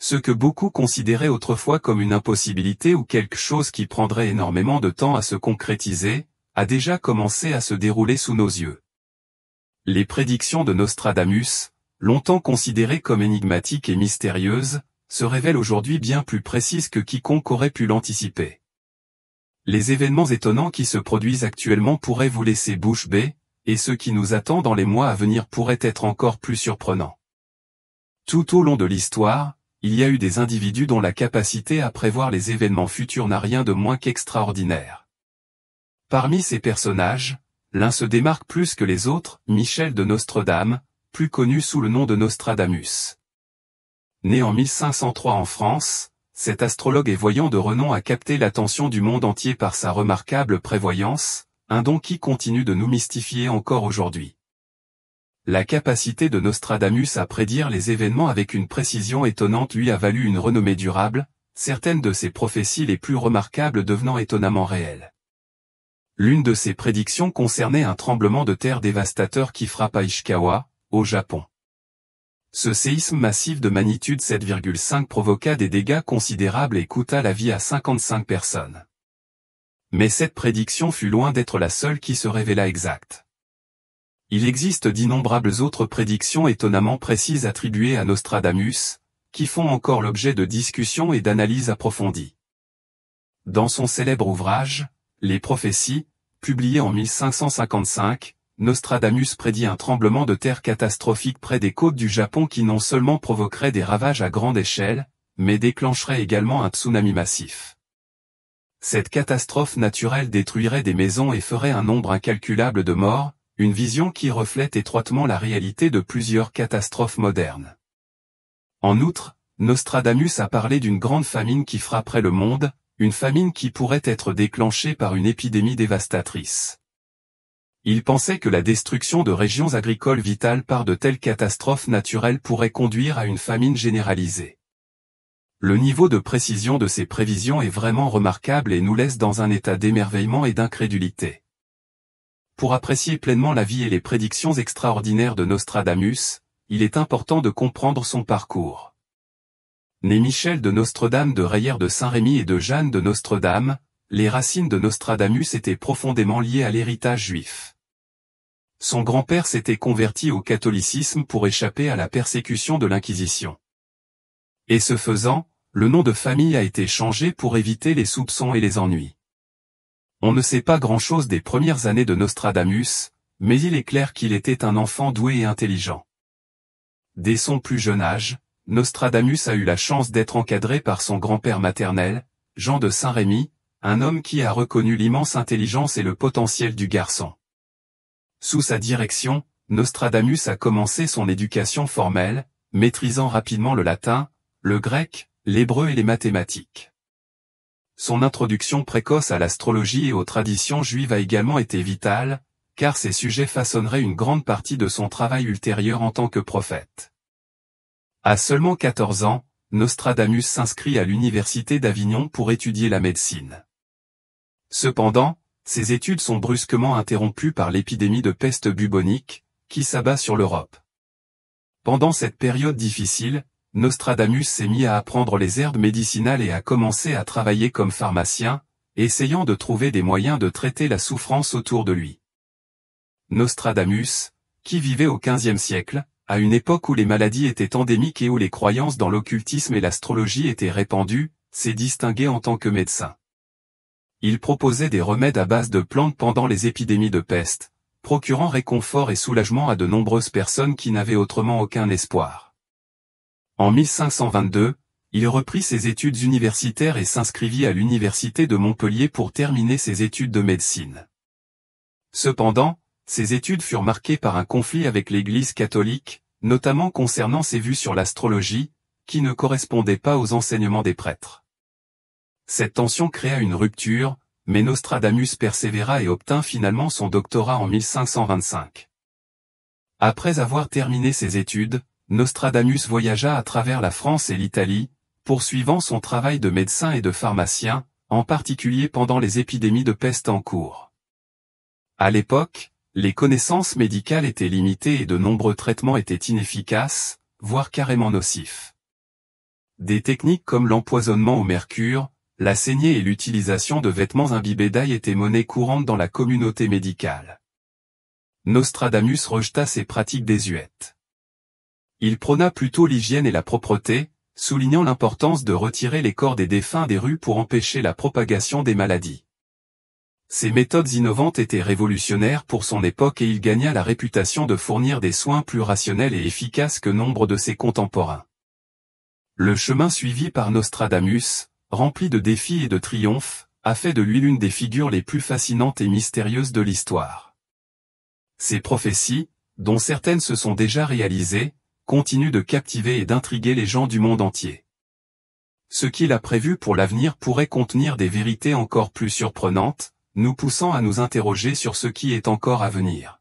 Ce que beaucoup considéraient autrefois comme une impossibilité ou quelque chose qui prendrait énormément de temps à se concrétiser, a déjà commencé à se dérouler sous nos yeux. Les prédictions de Nostradamus, longtemps considérées comme énigmatiques et mystérieuses, se révèlent aujourd'hui bien plus précises que quiconque aurait pu l'anticiper. Les événements étonnants qui se produisent actuellement pourraient vous laisser bouche bée, et ce qui nous attend dans les mois à venir pourrait être encore plus surprenant. Tout au long de l'histoire, il y a eu des individus dont la capacité à prévoir les événements futurs n'a rien de moins qu'extraordinaire. Parmi ces personnages, l'un se démarque plus que les autres, Michel de Nostredame, plus connu sous le nom de Nostradamus. Né en 1503 en France, cet astrologue et voyant de renom a capté l'attention du monde entier par sa remarquable prévoyance, un don qui continue de nous mystifier encore aujourd'hui. La capacité de Nostradamus à prédire les événements avec une précision étonnante lui a valu une renommée durable, certaines de ses prophéties les plus remarquables devenant étonnamment réelles. L'une de ses prédictions concernait un tremblement de terre dévastateur qui frappa Ishikawa, au Japon. Ce séisme massif de magnitude 7,5 provoqua des dégâts considérables et coûta la vie à 55 personnes. Mais cette prédiction fut loin d'être la seule qui se révéla exacte. Il existe d'innombrables autres prédictions étonnamment précises attribuées à Nostradamus, qui font encore l'objet de discussions et d'analyses approfondies. Dans son célèbre ouvrage, Les prophéties, publié en 1555, Nostradamus prédit un tremblement de terre catastrophique près des côtes du Japon qui non seulement provoquerait des ravages à grande échelle, mais déclencherait également un tsunami massif. Cette catastrophe naturelle détruirait des maisons et ferait un nombre incalculable de morts, une vision qui reflète étroitement la réalité de plusieurs catastrophes modernes. En outre, Nostradamus a parlé d'une grande famine qui frapperait le monde, une famine qui pourrait être déclenchée par une épidémie dévastatrice. Il pensait que la destruction de régions agricoles vitales par de telles catastrophes naturelles pourrait conduire à une famine généralisée. Le niveau de précision de ces prévisions est vraiment remarquable et nous laisse dans un état d'émerveillement et d'incrédulité. Pour apprécier pleinement la vie et les prédictions extraordinaires de Nostradamus, il est important de comprendre son parcours. Né Michel de Nostredame de Reyer de Saint-Rémy et de Jeanne de Nostredame, les racines de Nostradamus étaient profondément liées à l'héritage juif. Son grand-père s'était converti au catholicisme pour échapper à la persécution de l'Inquisition. Et ce faisant, le nom de famille a été changé pour éviter les soupçons et les ennuis. On ne sait pas grand-chose des premières années de Nostradamus, mais il est clair qu'il était un enfant doué et intelligent. Dès son plus jeune âge, Nostradamus a eu la chance d'être encadré par son grand-père maternel, Jean de Saint-Rémy, un homme qui a reconnu l'immense intelligence et le potentiel du garçon. Sous sa direction, Nostradamus a commencé son éducation formelle, maîtrisant rapidement le latin, le grec, l'hébreu et les mathématiques. Son introduction précoce à l'astrologie et aux traditions juives a également été vitale, car ces sujets façonneraient une grande partie de son travail ultérieur en tant que prophète. À seulement 14 ans, Nostradamus s'inscrit à l'université d'Avignon pour étudier la médecine. Cependant, ses études sont brusquement interrompues par l'épidémie de peste bubonique, qui s'abat sur l'Europe. Pendant cette période difficile, Nostradamus s'est mis à apprendre les herbes médicinales et a commencé à travailler comme pharmacien, essayant de trouver des moyens de traiter la souffrance autour de lui. Nostradamus, qui vivait au XVe siècle, à une époque où les maladies étaient endémiques et où les croyances dans l'occultisme et l'astrologie étaient répandues, s'est distingué en tant que médecin. Il proposait des remèdes à base de plantes pendant les épidémies de peste, procurant réconfort et soulagement à de nombreuses personnes qui n'avaient autrement aucun espoir. En 1522, il reprit ses études universitaires et s'inscrivit à l'université de Montpellier pour terminer ses études de médecine. Cependant, ses études furent marquées par un conflit avec l'Église catholique, notamment concernant ses vues sur l'astrologie, qui ne correspondaient pas aux enseignements des prêtres. Cette tension créa une rupture, mais Nostradamus persévéra et obtint finalement son doctorat en 1525. Après avoir terminé ses études, Nostradamus voyagea à travers la France et l'Italie, poursuivant son travail de médecin et de pharmacien, en particulier pendant les épidémies de peste en cours. À l'époque, les connaissances médicales étaient limitées et de nombreux traitements étaient inefficaces, voire carrément nocifs. Des techniques comme l'empoisonnement au mercure, la saignée et l'utilisation de vêtements imbibés d'ail étaient monnaie courante dans la communauté médicale. Nostradamus rejeta ces pratiques désuètes. Il prôna plutôt l'hygiène et la propreté, soulignant l'importance de retirer les corps des défunts des rues pour empêcher la propagation des maladies. Ces méthodes innovantes étaient révolutionnaires pour son époque et il gagna la réputation de fournir des soins plus rationnels et efficaces que nombre de ses contemporains. Le chemin suivi par Nostradamus, rempli de défis et de triomphes, a fait de lui l'une des figures les plus fascinantes et mystérieuses de l'histoire. Ses prophéties, dont certaines se sont déjà réalisées, continuent de captiver et d'intriguer les gens du monde entier. Ce qu'il a prévu pour l'avenir pourrait contenir des vérités encore plus surprenantes, nous poussant à nous interroger sur ce qui est encore à venir.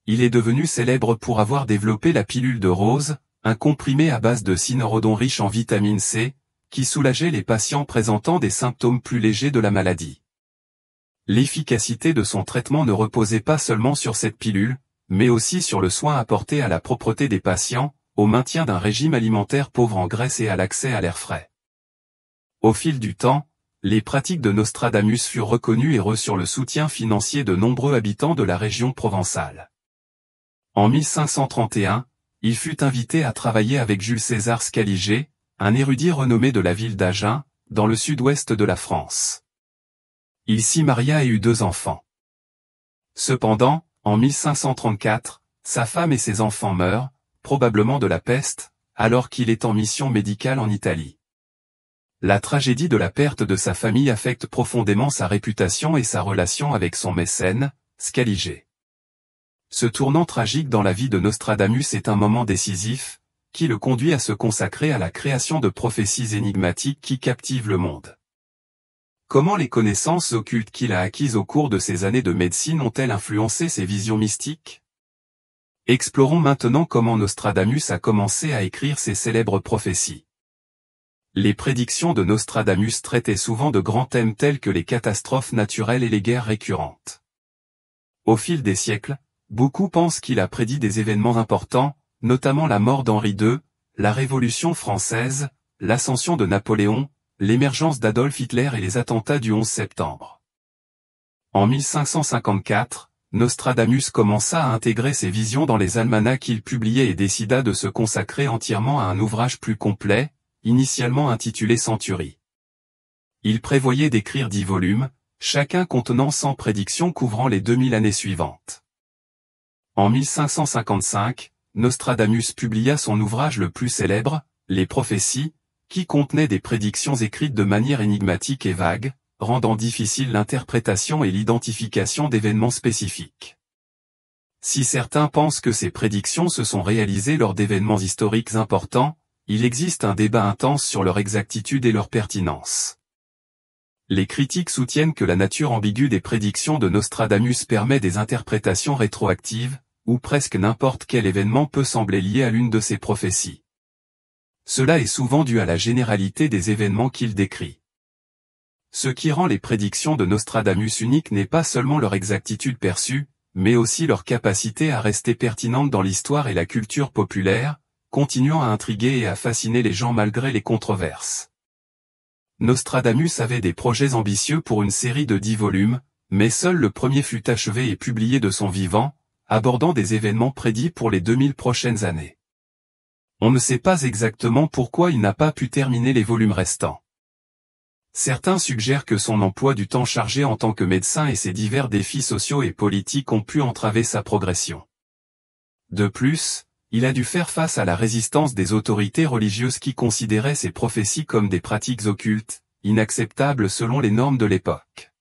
Il est devenu célèbre pour avoir développé la pilule de rose, un comprimé à base de cynorhodon riche en vitamine C, qui soulageait les patients présentant des symptômes plus légers de la maladie. L'efficacité de son traitement ne reposait pas seulement sur cette pilule, mais aussi sur le soin apporté à la propreté des patients, au maintien d'un régime alimentaire pauvre en graisse et à l'accès à l'air frais. Au fil du temps, les pratiques de Nostradamus furent reconnues et reçurent le soutien financier de nombreux habitants de la région provençale. En 1531, il fut invité à travailler avec Jules César Scaliger, un érudit renommé de la ville d'Agen, dans le sud-ouest de la France. Il s'y maria et eut 2 enfants. Cependant, en 1534, sa femme et ses enfants meurent, probablement de la peste, alors qu'il est en mission médicale en Italie. La tragédie de la perte de sa famille affecte profondément sa réputation et sa relation avec son mécène, Scaliger. Ce tournant tragique dans la vie de Nostradamus est un moment décisif, qui le conduit à se consacrer à la création de prophéties énigmatiques qui captivent le monde. Comment les connaissances occultes qu'il a acquises au cours de ses années de médecine ont-elles influencé ses visions mystiques? Explorons maintenant comment Nostradamus a commencé à écrire ses célèbres prophéties. Les prédictions de Nostradamus traitaient souvent de grands thèmes tels que les catastrophes naturelles et les guerres récurrentes. Au fil des siècles, beaucoup pensent qu'il a prédit des événements importants, notamment la mort d'Henri II, la Révolution française, l'ascension de Napoléon, l'émergence d'Adolf Hitler et les attentats du 11 septembre. En 1554, Nostradamus commença à intégrer ces visions dans les almanachs qu'il publiait et décida de se consacrer entièrement à un ouvrage plus complet, initialement intitulé Century. Il prévoyait d'écrire 10 volumes, chacun contenant 100 prédictions couvrant les 2000 années suivantes. En 1555, Nostradamus publia son ouvrage le plus célèbre, Les Prophéties, qui contenait des prédictions écrites de manière énigmatique et vague, rendant difficile l'interprétation et l'identification d'événements spécifiques. Si certains pensent que ces prédictions se sont réalisées lors d'événements historiques importants, il existe un débat intense sur leur exactitude et leur pertinence. Les critiques soutiennent que la nature ambiguë des prédictions de Nostradamus permet des interprétations rétroactives, où presque n'importe quel événement peut sembler lié à l'une de ses prophéties. Cela est souvent dû à la généralité des événements qu'il décrit. Ce qui rend les prédictions de Nostradamus uniques n'est pas seulement leur exactitude perçue, mais aussi leur capacité à rester pertinentes dans l'histoire et la culture populaire, continuant à intriguer et à fasciner les gens malgré les controverses. Nostradamus avait des projets ambitieux pour une série de 10 volumes, mais seul le premier fut achevé et publié de son vivant, abordant des événements prédits pour les 2000 prochaines années. On ne sait pas exactement pourquoi il n'a pas pu terminer les volumes restants. Certains suggèrent que son emploi du temps chargé en tant que médecin et ses divers défis sociaux et politiques ont pu entraver sa progression. De plus, il a dû faire face à la résistance des autorités religieuses qui considéraient ces prophéties comme des pratiques occultes, inacceptables selon les normes de l'époque.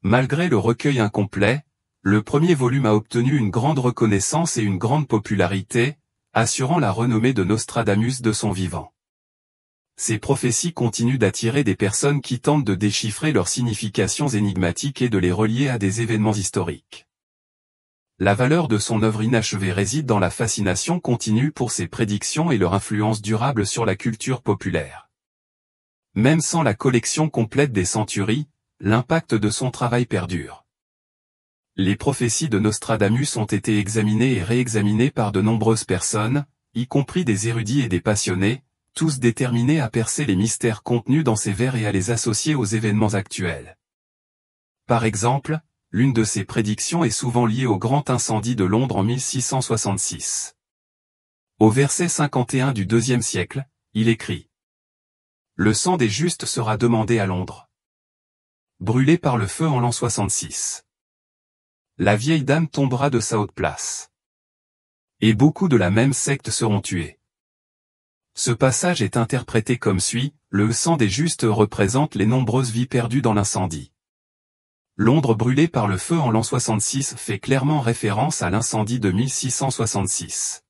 Malgré le recueil incomplet, le premier volume a obtenu une grande reconnaissance et une grande popularité, assurant la renommée de Nostradamus de son vivant. Ces prophéties continuent d'attirer des personnes qui tentent de déchiffrer leurs significations énigmatiques et de les relier à des événements historiques. La valeur de son œuvre inachevée réside dans la fascination continue pour ses prédictions et leur influence durable sur la culture populaire. Même sans la collection complète des Centuries, l'impact de son travail perdure. Les prophéties de Nostradamus ont été examinées et réexaminées par de nombreuses personnes, y compris des érudits et des passionnés, tous déterminés à percer les mystères contenus dans ces vers et à les associer aux événements actuels. Par exemple, l'une de ces prédictions est souvent liée au grand incendie de Londres en 1666. Au verset 51 du IIe siècle, il écrit : « Le sang des justes sera demandé à Londres. Brûlé par le feu en l'an 66. La vieille dame tombera de sa haute place. Et beaucoup de la même secte seront tués. » Ce passage est interprété comme suit : le sang des justes représente les nombreuses vies perdues dans l'incendie. Londres brûlée par le feu en l'an 66 fait clairement référence à l'incendie de 1666.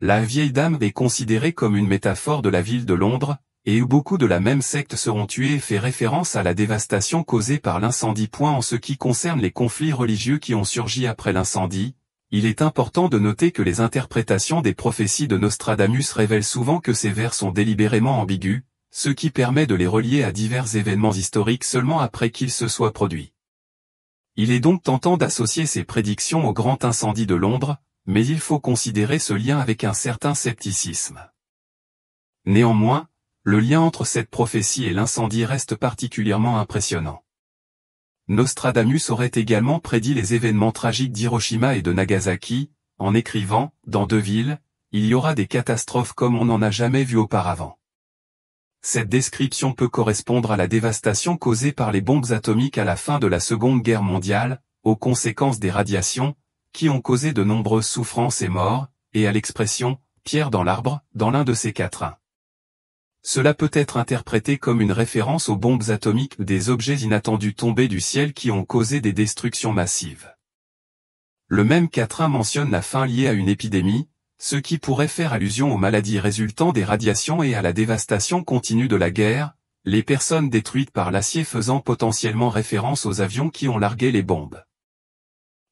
La vieille dame est considérée comme une métaphore de la ville de Londres, et où beaucoup de la même secte seront tués et fait référence à la dévastation causée par l'incendie. En ce qui concerne les conflits religieux qui ont surgi après l'incendie, il est important de noter que les interprétations des prophéties de Nostradamus révèlent souvent que ces vers sont délibérément ambigus, ce qui permet de les relier à divers événements historiques seulement après qu'ils se soient produits. Il est donc tentant d'associer ces prédictions au grand incendie de Londres, mais il faut considérer ce lien avec un certain scepticisme. Néanmoins, le lien entre cette prophétie et l'incendie reste particulièrement impressionnant. Nostradamus aurait également prédit les événements tragiques d'Hiroshima et de Nagasaki, en écrivant « Dans deux villes, il y aura des catastrophes comme on n'en a jamais vu auparavant ». Cette description peut correspondre à la dévastation causée par les bombes atomiques à la fin de la Seconde Guerre mondiale, aux conséquences des radiations, qui ont causé de nombreuses souffrances et morts, et à l'expression « pierre dans l'arbre » dans l'un de ces quatrains. Cela peut être interprété comme une référence aux bombes atomiques, des objets inattendus tombés du ciel qui ont causé des destructions massives. Le même quatrain mentionne la faim liée à une épidémie, ce qui pourrait faire allusion aux maladies résultant des radiations et à la dévastation continue de la guerre, les personnes détruites par l'acier faisant potentiellement référence aux avions qui ont largué les bombes.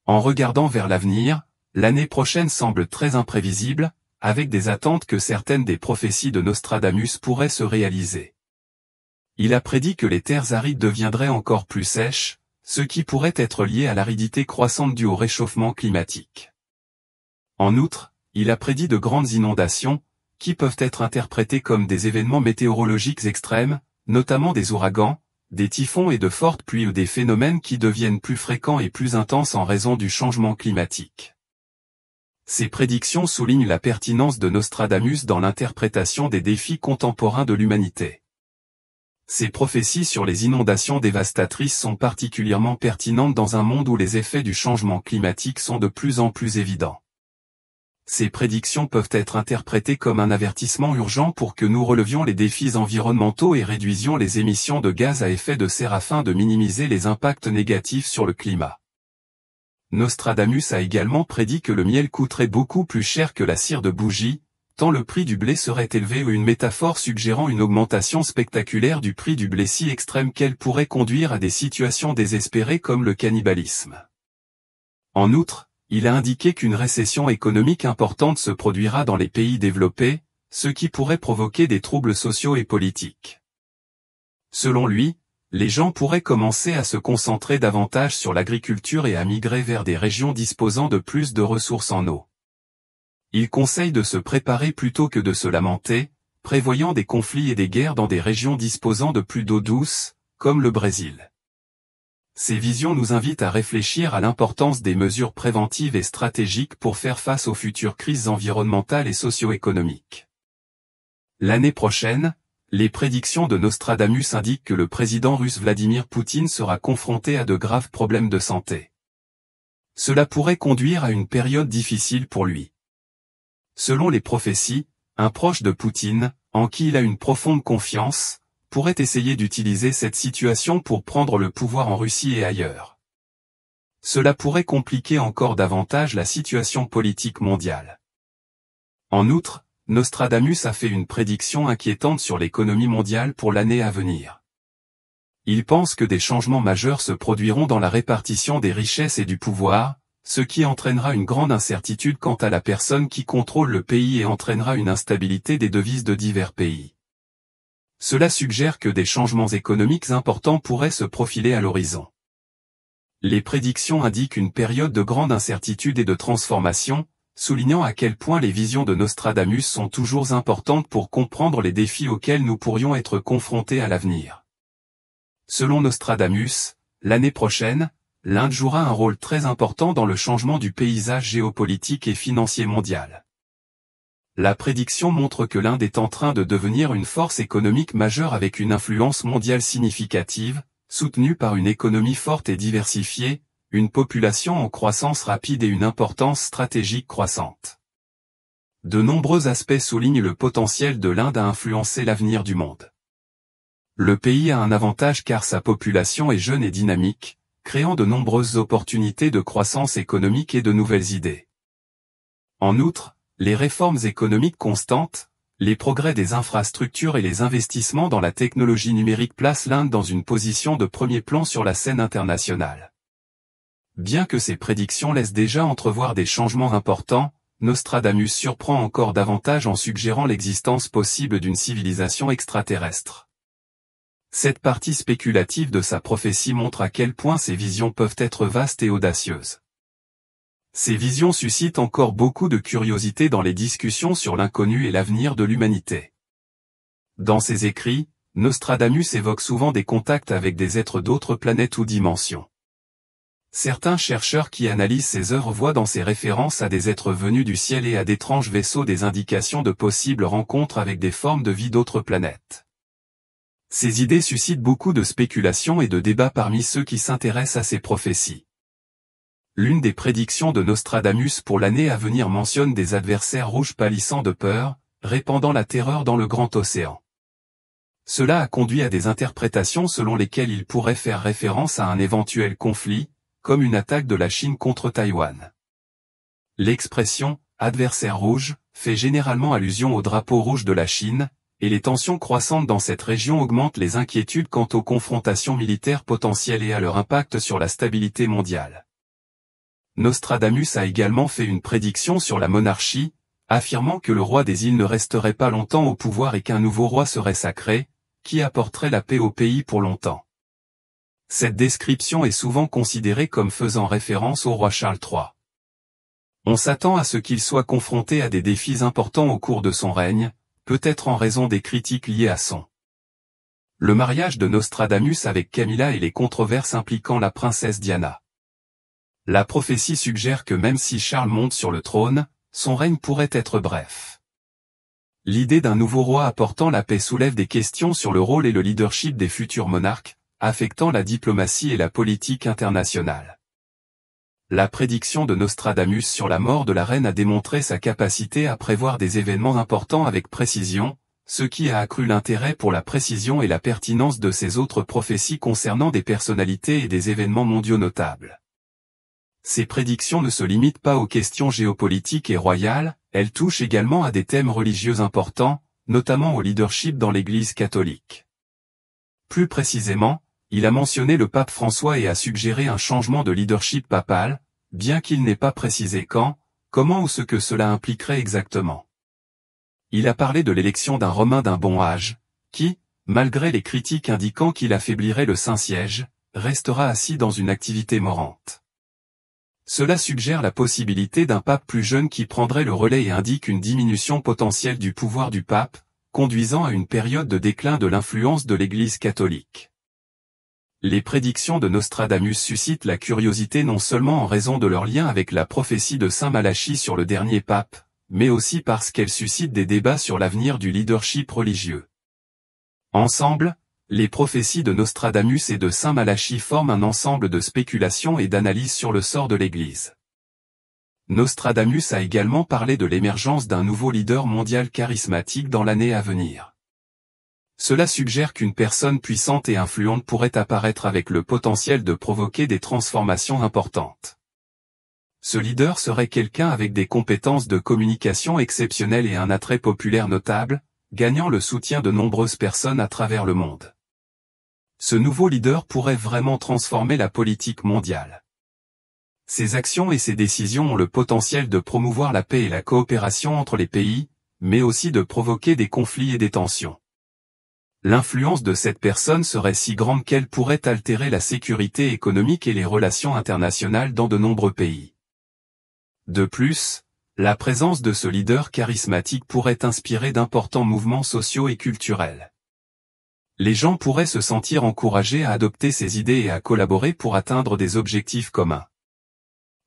En regardant vers l'avenir, l'année prochaine semble très imprévisible, avec des attentes que certaines des prophéties de Nostradamus pourraient se réaliser. Il a prédit que les terres arides deviendraient encore plus sèches, ce qui pourrait être lié à l'aridité croissante due au réchauffement climatique. En outre, il a prédit de grandes inondations, qui peuvent être interprétées comme des événements météorologiques extrêmes, notamment des ouragans, des typhons et de fortes pluies ou des phénomènes qui deviennent plus fréquents et plus intenses en raison du changement climatique. Ces prédictions soulignent la pertinence de Nostradamus dans l'interprétation des défis contemporains de l'humanité. Ces prophéties sur les inondations dévastatrices sont particulièrement pertinentes dans un monde où les effets du changement climatique sont de plus en plus évidents. Ces prédictions peuvent être interprétées comme un avertissement urgent pour que nous relevions les défis environnementaux et réduisions les émissions de gaz à effet de serre afin de minimiser les impacts négatifs sur le climat. Nostradamus a également prédit que le miel coûterait beaucoup plus cher que la cire de bougie, tant le prix du blé serait élevé, ou une métaphore suggérant une augmentation spectaculaire du prix du blé si extrême qu'elle pourrait conduire à des situations désespérées comme le cannibalisme. En outre, il a indiqué qu'une récession économique importante se produira dans les pays développés, ce qui pourrait provoquer des troubles sociaux et politiques. Selon lui, les gens pourraient commencer à se concentrer davantage sur l'agriculture et à migrer vers des régions disposant de plus de ressources en eau. Il conseille de se préparer plutôt que de se lamenter, prévoyant des conflits et des guerres dans des régions disposant de plus d'eau douce, comme le Brésil. Ces visions nous invitent à réfléchir à l'importance des mesures préventives et stratégiques pour faire face aux futures crises environnementales et socio-économiques. L'année prochaine, les prédictions de Nostradamus indiquent que le président russe Vladimir Poutine sera confronté à de graves problèmes de santé. Cela pourrait conduire à une période difficile pour lui. Selon les prophéties, un proche de Poutine, en qui il a une profonde confiance, pourrait essayer d'utiliser cette situation pour prendre le pouvoir en Russie et ailleurs. Cela pourrait compliquer encore davantage la situation politique mondiale. En outre, Nostradamus a fait une prédiction inquiétante sur l'économie mondiale pour l'année à venir. Il pense que des changements majeurs se produiront dans la répartition des richesses et du pouvoir, ce qui entraînera une grande incertitude quant à la personne qui contrôle le pays et entraînera une instabilité des devises de divers pays. Cela suggère que des changements économiques importants pourraient se profiler à l'horizon. Les prédictions indiquent une période de grande incertitude et de transformation, soulignant à quel point les visions de Nostradamus sont toujours importantes pour comprendre les défis auxquels nous pourrions être confrontés à l'avenir. Selon Nostradamus, l'année prochaine, l'Inde jouera un rôle très important dans le changement du paysage géopolitique et financier mondial. La prédiction montre que l'Inde est en train de devenir une force économique majeure avec une influence mondiale significative, soutenue par une économie forte et diversifiée, une population en croissance rapide et une importance stratégique croissante. De nombreux aspects soulignent le potentiel de l'Inde à influencer l'avenir du monde. Le pays a un avantage car sa population est jeune et dynamique, créant de nombreuses opportunités de croissance économique et de nouvelles idées. En outre, les réformes économiques constantes, les progrès des infrastructures et les investissements dans la technologie numérique placent l'Inde dans une position de premier plan sur la scène internationale. Bien que ces prédictions laissent déjà entrevoir des changements importants, Nostradamus surprend encore davantage en suggérant l'existence possible d'une civilisation extraterrestre. Cette partie spéculative de sa prophétie montre à quel point ces visions peuvent être vastes et audacieuses. Ces visions suscitent encore beaucoup de curiosité dans les discussions sur l'inconnu et l'avenir de l'humanité. Dans ses écrits, Nostradamus évoque souvent des contacts avec des êtres d'autres planètes ou dimensions. Certains chercheurs qui analysent ses œuvres voient dans ses références à des êtres venus du ciel et à d'étranges vaisseaux des indications de possibles rencontres avec des formes de vie d'autres planètes. Ces idées suscitent beaucoup de spéculations et de débats parmi ceux qui s'intéressent à ces prophéties. L'une des prédictions de Nostradamus pour l'année à venir mentionne des adversaires rouges pâlissant de peur, répandant la terreur dans le grand océan. Cela a conduit à des interprétations selon lesquelles il pourrait faire référence à un éventuel conflit, comme une attaque de la Chine contre Taïwan. L'expression « adversaire rouge » fait généralement allusion au drapeau rouge de la Chine, et les tensions croissantes dans cette région augmentent les inquiétudes quant aux confrontations militaires potentielles et à leur impact sur la stabilité mondiale. Nostradamus a également fait une prédiction sur la monarchie, affirmant que le roi des îles ne resterait pas longtemps au pouvoir et qu'un nouveau roi serait sacré, qui apporterait la paix au pays pour longtemps. Cette description est souvent considérée comme faisant référence au roi Charles III. On s'attend à ce qu'il soit confronté à des défis importants au cours de son règne, peut-être en raison des critiques liées à le mariage de Nostradamus avec Camilla et les controverses impliquant la princesse Diana. La prophétie suggère que même si Charles monte sur le trône, son règne pourrait être bref. L'idée d'un nouveau roi apportant la paix soulève des questions sur le rôle et le leadership des futurs monarques, affectant la diplomatie et la politique internationale. La prédiction de Nostradamus sur la mort de la reine a démontré sa capacité à prévoir des événements importants avec précision, ce qui a accru l'intérêt pour la précision et la pertinence de ses autres prophéties concernant des personnalités et des événements mondiaux notables. Ces prédictions ne se limitent pas aux questions géopolitiques et royales, elles touchent également à des thèmes religieux importants, notamment au leadership dans l'Église catholique. Plus précisément, il a mentionné le pape François et a suggéré un changement de leadership papal, bien qu'il n'ait pas précisé quand, comment ou ce que cela impliquerait exactement. Il a parlé de l'élection d'un Romain d'un bon âge, qui, malgré les critiques indiquant qu'il affaiblirait le Saint-Siège, restera assis dans une activité morente. Cela suggère la possibilité d'un pape plus jeune qui prendrait le relais et indique une diminution potentielle du pouvoir du pape, conduisant à une période de déclin de l'influence de l'Église catholique. Les prédictions de Nostradamus suscitent la curiosité non seulement en raison de leur lien avec la prophétie de Saint Malachie sur le dernier pape, mais aussi parce qu'elles suscitent des débats sur l'avenir du leadership religieux. Ensemble, les prophéties de Nostradamus et de Saint Malachie forment un ensemble de spéculations et d'analyses sur le sort de l'Église. Nostradamus a également parlé de l'émergence d'un nouveau leader mondial charismatique dans l'année à venir. Cela suggère qu'une personne puissante et influente pourrait apparaître avec le potentiel de provoquer des transformations importantes. Ce leader serait quelqu'un avec des compétences de communication exceptionnelles et un attrait populaire notable, gagnant le soutien de nombreuses personnes à travers le monde. Ce nouveau leader pourrait vraiment transformer la politique mondiale. Ses actions et ses décisions ont le potentiel de promouvoir la paix et la coopération entre les pays, mais aussi de provoquer des conflits et des tensions. L'influence de cette personne serait si grande qu'elle pourrait altérer la sécurité économique et les relations internationales dans de nombreux pays. De plus, La présence de ce leader charismatique pourrait inspirer d'importants mouvements sociaux et culturels. Les gens pourraient se sentir encouragés à adopter ses idées et à collaborer pour atteindre des objectifs communs.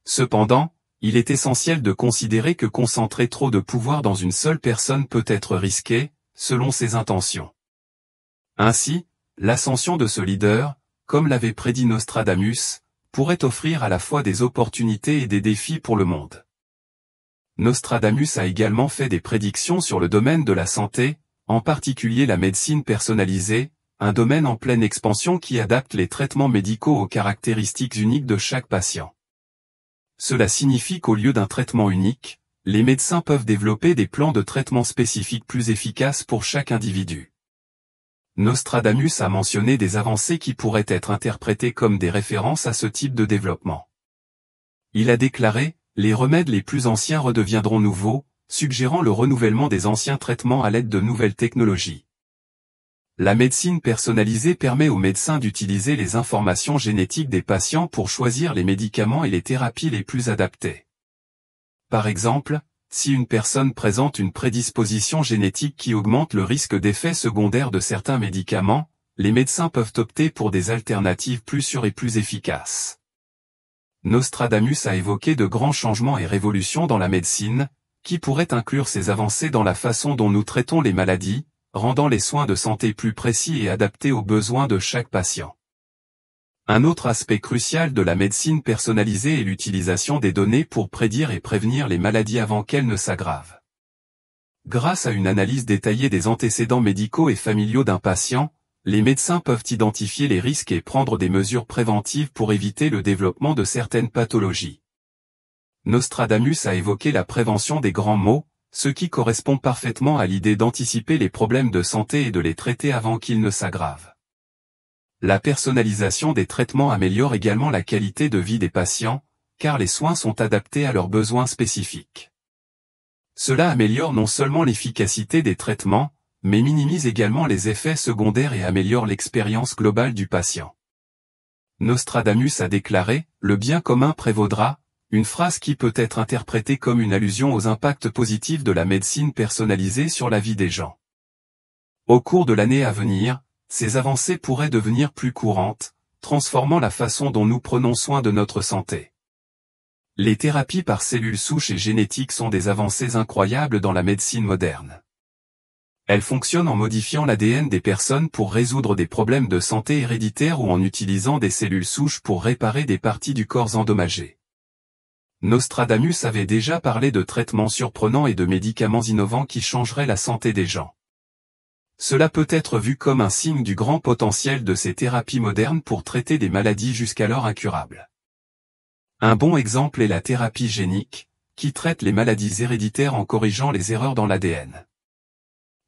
Cependant, il est essentiel de considérer que concentrer trop de pouvoir dans une seule personne peut être risqué, selon ses intentions. Ainsi, l'ascension de ce leader, comme l'avait prédit Nostradamus, pourrait offrir à la fois des opportunités et des défis pour le monde. Nostradamus a également fait des prédictions sur le domaine de la santé, en particulier la médecine personnalisée, un domaine en pleine expansion qui adapte les traitements médicaux aux caractéristiques uniques de chaque patient. Cela signifie qu'au lieu d'un traitement unique, les médecins peuvent développer des plans de traitement spécifiques plus efficaces pour chaque individu. Nostradamus a mentionné des avancées qui pourraient être interprétées comme des références à ce type de développement. Il a déclaré « Les remèdes les plus anciens redeviendront nouveaux », suggérant le renouvellement des anciens traitements à l'aide de nouvelles technologies. La médecine personnalisée permet aux médecins d'utiliser les informations génétiques des patients pour choisir les médicaments et les thérapies les plus adaptées. Par exemple, si une personne présente une prédisposition génétique qui augmente le risque d'effets secondaires de certains médicaments, les médecins peuvent opter pour des alternatives plus sûres et plus efficaces. Nostradamus a évoqué de grands changements et révolutions dans la médecine, qui pourraient inclure ces avancées dans la façon dont nous traitons les maladies, rendant les soins de santé plus précis et adaptés aux besoins de chaque patient. Un autre aspect crucial de la médecine personnalisée est l'utilisation des données pour prédire et prévenir les maladies avant qu'elles ne s'aggravent. Grâce à une analyse détaillée des antécédents médicaux et familiaux d'un patient, les médecins peuvent identifier les risques et prendre des mesures préventives pour éviter le développement de certaines pathologies. Nostradamus a évoqué la prévention des grands maux, ce qui correspond parfaitement à l'idée d'anticiper les problèmes de santé et de les traiter avant qu'ils ne s'aggravent. La personnalisation des traitements améliore également la qualité de vie des patients, car les soins sont adaptés à leurs besoins spécifiques. Cela améliore non seulement l'efficacité des traitements, mais minimise également les effets secondaires et améliore l'expérience globale du patient. Nostradamus a déclaré « Le bien commun prévaudra », une phrase qui peut être interprétée comme une allusion aux impacts positifs de la médecine personnalisée sur la vie des gens. Au cours de l'année à venir, ces avancées pourraient devenir plus courantes, transformant la façon dont nous prenons soin de notre santé. Les thérapies par cellules souches et génétiques sont des avancées incroyables dans la médecine moderne. Elles fonctionnent en modifiant l'ADN des personnes pour résoudre des problèmes de santé héréditaires ou en utilisant des cellules souches pour réparer des parties du corps endommagées. Nostradamus avait déjà parlé de traitements surprenants et de médicaments innovants qui changeraient la santé des gens. Cela peut être vu comme un signe du grand potentiel de ces thérapies modernes pour traiter des maladies jusqu'alors incurables. Un bon exemple est la thérapie génique, qui traite les maladies héréditaires en corrigeant les erreurs dans l'ADN.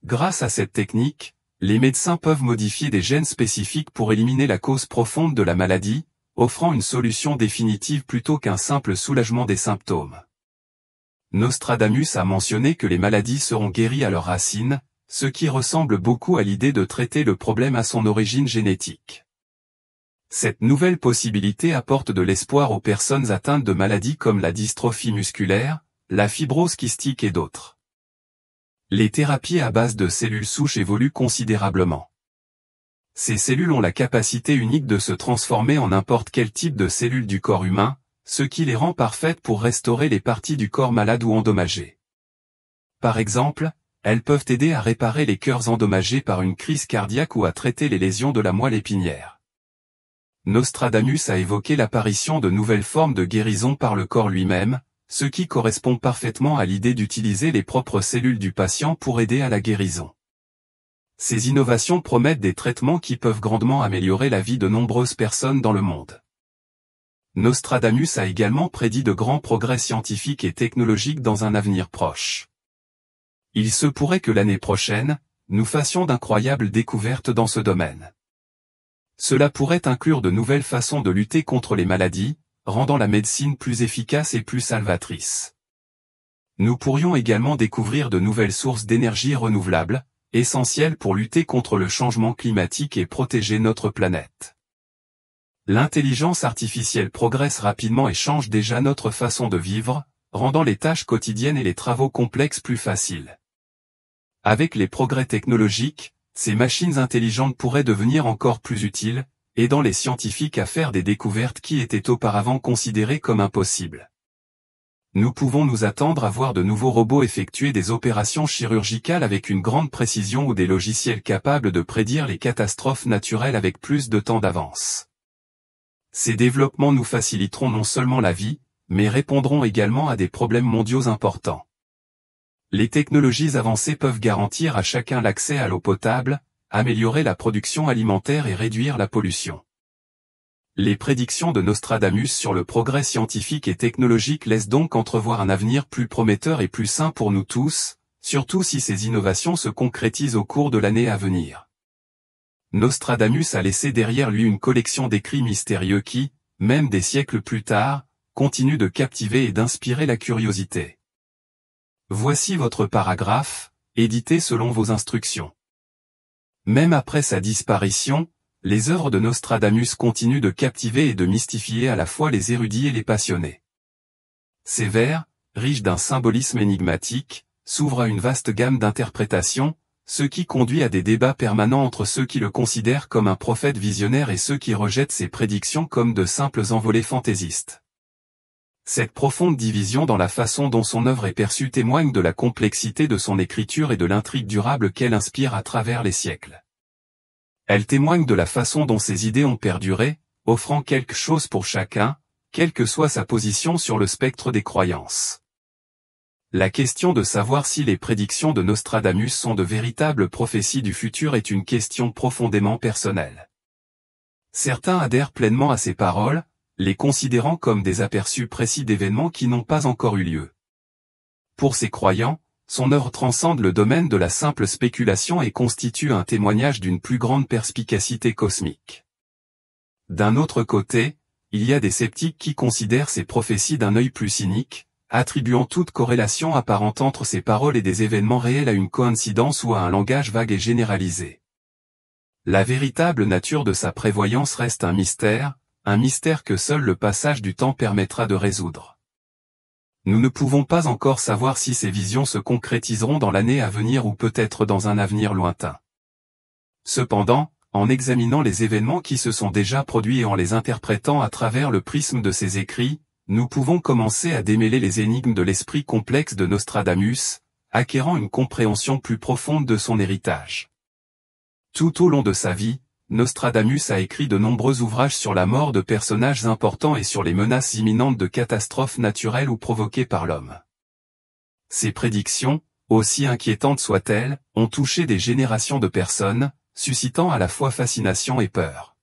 Grâce à cette technique, les médecins peuvent modifier des gènes spécifiques pour éliminer la cause profonde de la maladie, offrant une solution définitive plutôt qu'un simple soulagement des symptômes. Nostradamus a mentionné que les maladies seront guéries à leurs racines, ce qui ressemble beaucoup à l'idée de traiter le problème à son origine génétique. Cette nouvelle possibilité apporte de l'espoir aux personnes atteintes de maladies comme la dystrophie musculaire, la fibrose kystique et d'autres. Les thérapies à base de cellules souches évoluent considérablement. Ces cellules ont la capacité unique de se transformer en n'importe quel type de cellules du corps humain, ce qui les rend parfaites pour restaurer les parties du corps malades ou endommagées. Par exemple, elles peuvent aider à réparer les cœurs endommagés par une crise cardiaque ou à traiter les lésions de la moelle épinière. Nostradamus a évoqué l'apparition de nouvelles formes de guérison par le corps lui-même, ce qui correspond parfaitement à l'idée d'utiliser les propres cellules du patient pour aider à la guérison. Ces innovations promettent des traitements qui peuvent grandement améliorer la vie de nombreuses personnes dans le monde. Nostradamus a également prédit de grands progrès scientifiques et technologiques dans un avenir proche. Il se pourrait que l'année prochaine, nous fassions d'incroyables découvertes dans ce domaine. Cela pourrait inclure de nouvelles façons de lutter contre les maladies, rendant la médecine plus efficace et plus salvatrice. Nous pourrions également découvrir de nouvelles sources d'énergie renouvelables, essentielles pour lutter contre le changement climatique et protéger notre planète. L'intelligence artificielle progresse rapidement et change déjà notre façon de vivre, rendant les tâches quotidiennes et les travaux complexes plus faciles. Avec les progrès technologiques, ces machines intelligentes pourraient devenir encore plus utiles, aidant les scientifiques à faire des découvertes qui étaient auparavant considérées comme impossibles. Nous pouvons nous attendre à voir de nouveaux robots effectuer des opérations chirurgicales avec une grande précision ou des logiciels capables de prédire les catastrophes naturelles avec plus de temps d'avance. Ces développements nous faciliteront non seulement la vie, mais répondront également à des problèmes mondiaux importants. Les technologies avancées peuvent garantir à chacun l'accès à l'eau potable, améliorer la production alimentaire et réduire la pollution. Les prédictions de Nostradamus sur le progrès scientifique et technologique laissent donc entrevoir un avenir plus prometteur et plus sain pour nous tous, surtout si ces innovations se concrétisent au cours de l'année à venir. Nostradamus a laissé derrière lui une collection d'écrits mystérieux qui, même des siècles plus tard, continuent de captiver et d'inspirer la curiosité. Voici votre paragraphe, édité selon vos instructions. Même après sa disparition, les œuvres de Nostradamus continuent de captiver et de mystifier à la fois les érudits et les passionnés. Ces vers, riches d'un symbolisme énigmatique, s'ouvrent à une vaste gamme d'interprétations, ce qui conduit à des débats permanents entre ceux qui le considèrent comme un prophète visionnaire et ceux qui rejettent ses prédictions comme de simples envolées fantaisistes. Cette profonde division dans la façon dont son œuvre est perçue témoigne de la complexité de son écriture et de l'intrigue durable qu'elle inspire à travers les siècles. Elle témoigne de la façon dont ses idées ont perduré, offrant quelque chose pour chacun, quelle que soit sa position sur le spectre des croyances. La question de savoir si les prédictions de Nostradamus sont de véritables prophéties du futur est une question profondément personnelle. Certains adhèrent pleinement à ses paroles, les considérant comme des aperçus précis d'événements qui n'ont pas encore eu lieu. Pour ces croyants, son œuvre transcende le domaine de la simple spéculation et constitue un témoignage d'une plus grande perspicacité cosmique. D'un autre côté, il y a des sceptiques qui considèrent ces prophéties d'un œil plus cynique, attribuant toute corrélation apparente entre ces paroles et des événements réels à une coïncidence ou à un langage vague et généralisé. La véritable nature de sa prévoyance reste un mystère que seul le passage du temps permettra de résoudre. Nous ne pouvons pas encore savoir si ces visions se concrétiseront dans l'année à venir ou peut-être dans un avenir lointain. Cependant, en examinant les événements qui se sont déjà produits et en les interprétant à travers le prisme de ses écrits, nous pouvons commencer à démêler les énigmes de l'esprit complexe de Nostradamus, acquérant une compréhension plus profonde de son héritage. Tout au long de sa vie, Nostradamus a écrit de nombreux ouvrages sur la mort de personnages importants et sur les menaces imminentes de catastrophes naturelles ou provoquées par l'homme. Ces prédictions, aussi inquiétantes soient-elles, ont touché des générations de personnes, suscitant à la fois fascination et peur.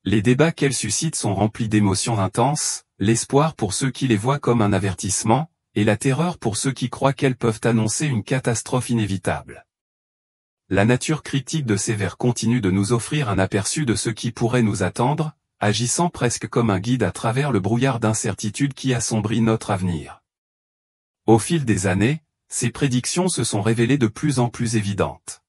Les débats qu'elles suscitent sont remplis d'émotions intenses, l'espoir pour ceux qui les voient comme un avertissement, et la terreur pour ceux qui croient qu'elles peuvent annoncer une catastrophe inévitable. La nature critique de ces vers continue de nous offrir un aperçu de ce qui pourrait nous attendre, agissant presque comme un guide à travers le brouillard d'incertitude qui assombrit notre avenir. Au fil des années, ces prédictions se sont révélées de plus en plus évidentes.